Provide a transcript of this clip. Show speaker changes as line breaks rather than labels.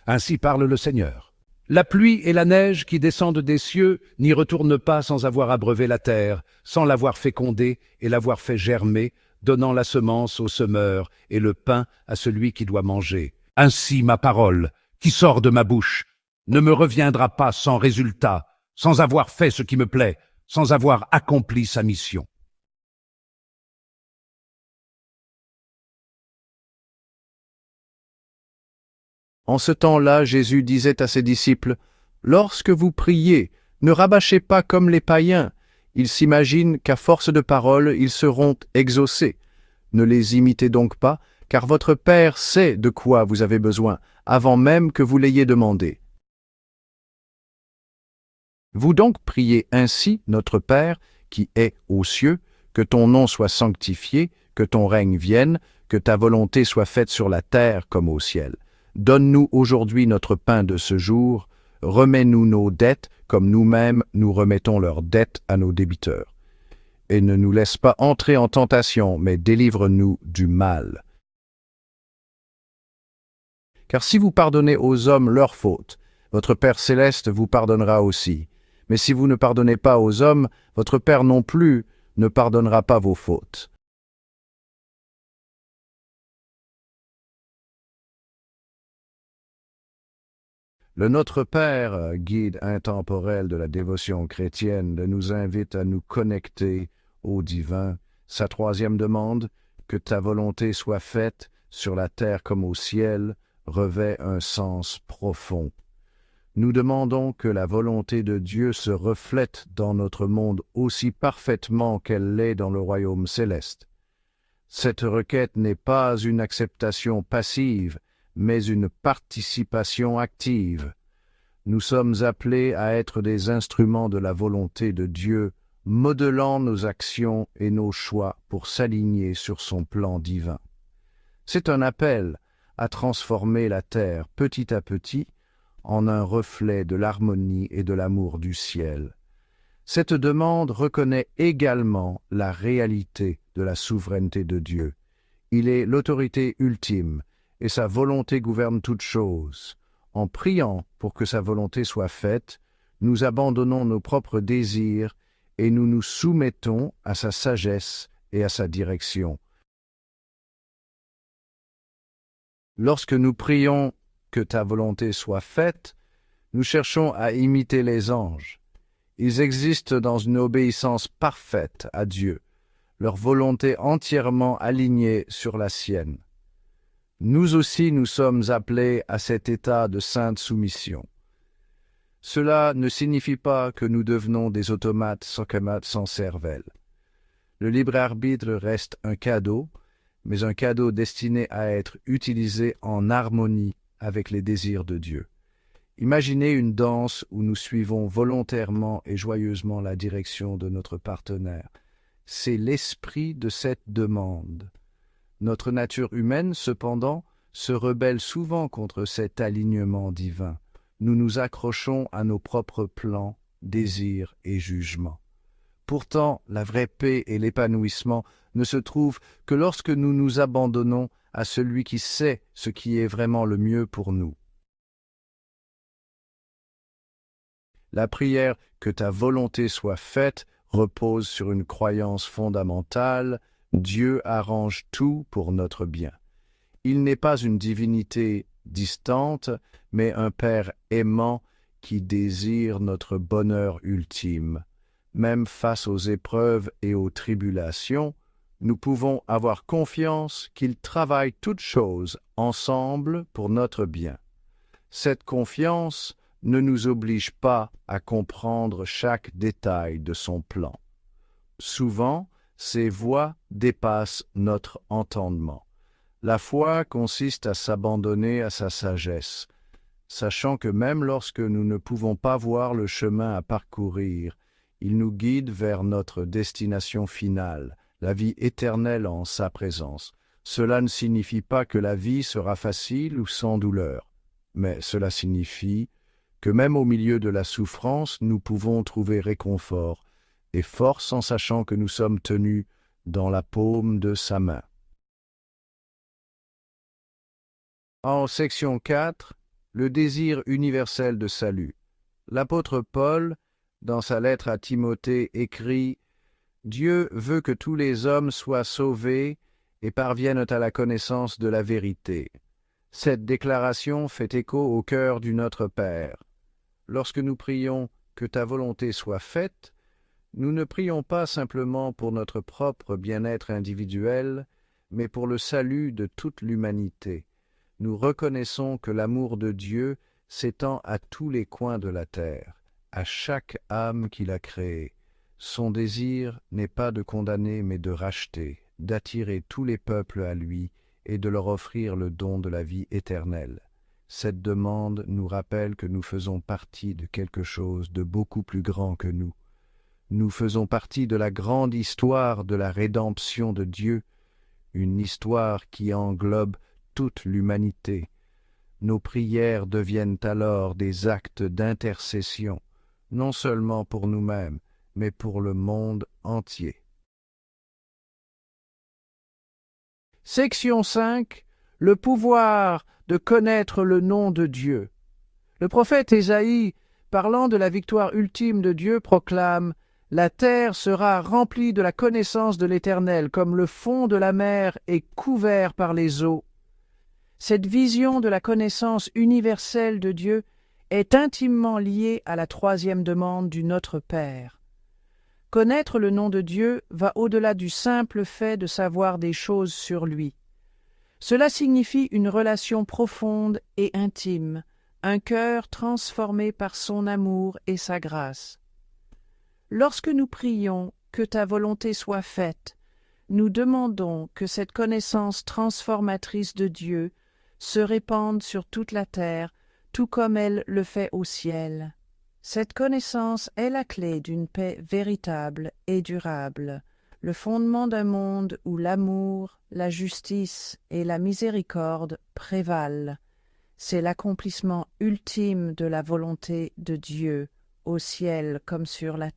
Ainsi parle le Seigneur. La pluie et la neige qui descendent des cieux n'y retournent pas sans avoir abreuvé la terre, sans l'avoir fécondée et l'avoir fait germer, donnant la semence au semeur et le pain à celui qui doit manger. Ainsi ma parole, qui sort de ma bouche, ne me reviendra pas sans résultat, sans avoir fait ce qui me plaît, sans avoir accompli sa mission.
En ce temps-là, Jésus disait à ses disciples, « Lorsque vous priez, ne rabâchez pas comme les païens. Ils s'imaginent qu'à force de paroles, ils seront exaucés. Ne les imitez donc pas, car votre Père sait de quoi vous avez besoin, avant même que vous l'ayez demandé. Vous donc priez ainsi, notre Père, qui est aux cieux, que ton nom soit sanctifié, que ton règne vienne, que ta volonté soit faite sur la terre comme au ciel. Donne-nous aujourd'hui notre pain de ce jour, remets-nous nos dettes comme nous-mêmes nous remettons leurs dettes à nos débiteurs. Et ne nous laisse pas entrer en tentation, mais délivre-nous du mal. Car si vous pardonnez aux hommes leurs fautes, votre Père céleste vous pardonnera aussi. Mais si vous ne pardonnez pas aux hommes, votre Père non plus ne pardonnera pas vos fautes. Le Notre Père, guide intemporel de la dévotion chrétienne, nous invite à nous connecter au divin. Sa troisième demande, que ta volonté soit faite sur la terre comme au ciel, revêt un sens profond. Nous demandons que la volonté de Dieu se reflète dans notre monde aussi parfaitement qu'elle l'est dans le royaume céleste. Cette requête n'est pas une acceptation passive, mais une participation active. Nous sommes appelés à être des instruments de la volonté de Dieu, modelant nos actions et nos choix pour s'aligner sur son plan divin. C'est un appel à transformer la terre petit à petit en un reflet de l'harmonie et de l'amour du ciel. Cette demande reconnaît également la réalité de la souveraineté de Dieu. Il est l'autorité ultime et sa volonté gouverne toutes choses. En priant pour que sa volonté soit faite, nous abandonnons nos propres désirs et nous nous soumettons à sa sagesse et à sa direction. Lorsque nous prions que ta volonté soit faite, nous cherchons à imiter les anges. Ils existent dans une obéissance parfaite à Dieu, leur volonté entièrement alignée sur la sienne. Nous aussi, nous sommes appelés à cet état de sainte soumission. Cela ne signifie pas que nous devenons des automates sans cervelle. Le libre arbitre reste un cadeau, mais un cadeau destiné à être utilisé en harmonie avec les désirs de Dieu. Imaginez une danse où nous suivons volontairement et joyeusement la direction de notre partenaire. C'est l'esprit de cette demande. Notre nature humaine, cependant, se rebelle souvent contre cet alignement divin. Nous nous accrochons à nos propres plans, désirs et jugements. Pourtant, la vraie paix et l'épanouissement ne se trouvent que lorsque nous nous abandonnons à celui qui sait ce qui est vraiment le mieux pour nous. La prière « Que ta volonté soit faite » repose sur une croyance fondamentale « Dieu arrange tout pour notre bien ». Il n'est pas une divinité distante, mais un Père aimant qui désire notre bonheur ultime. Même face aux épreuves et aux tribulations, nous pouvons avoir confiance qu'il travaille toutes choses ensemble pour notre bien. Cette confiance ne nous oblige pas à comprendre chaque détail de son plan. Souvent, ces voies dépassent notre entendement. La foi consiste à s'abandonner à sa sagesse, sachant que même lorsque nous ne pouvons pas voir le chemin à parcourir, il nous guide vers notre destination finale, la vie éternelle en sa présence. Cela ne signifie pas que la vie sera facile ou sans douleur, mais cela signifie que même au milieu de la souffrance, nous pouvons trouver réconfort et force en sachant que nous sommes tenus dans la paume de sa main. En section 4, le désir universel de salut. L'apôtre Paul, dans sa lettre à Timothée, écrit « Dieu veut que tous les hommes soient sauvés et parviennent à la connaissance de la vérité. » Cette déclaration fait écho au cœur du Notre Père. Lorsque nous prions « Que ta volonté soit faite », nous ne prions pas simplement pour notre propre bien-être individuel, mais pour le salut de toute l'humanité. Nous reconnaissons que l'amour de Dieu s'étend à tous les coins de la terre, à chaque âme qu'il a créée. Son désir n'est pas de condamner mais de racheter, d'attirer tous les peuples à lui et de leur offrir le don de la vie éternelle. Cette demande nous rappelle que nous faisons partie de quelque chose de beaucoup plus grand que nous. Nous faisons partie de la grande histoire de la rédemption de Dieu, une histoire qui englobe toute l'humanité. Nos prières deviennent alors des actes d'intercession, non seulement pour nous-mêmes, mais pour le monde entier. Section 5. Le pouvoir de connaître le nom de Dieu. Le prophète Ésaïe, parlant de la victoire ultime de Dieu, proclame « La terre sera remplie de la connaissance de l'Éternel, comme le fond de la mer est couvert par les eaux. » Cette vision de la connaissance universelle de Dieu est intimement liée à la troisième demande du Notre Père. Connaître le nom de Dieu va au-delà du simple fait de savoir des choses sur lui. Cela signifie une relation profonde et intime, un cœur transformé par son amour et sa grâce. Lorsque nous prions « Que ta volonté soit faite », nous demandons que cette connaissance transformatrice de Dieu se répande sur toute la terre, tout comme elle le fait au ciel. Cette connaissance est la clé d'une paix véritable et durable, le fondement d'un monde où l'amour, la justice et la miséricorde prévalent. C'est l'accomplissement ultime de la volonté de Dieu, au ciel comme sur la terre.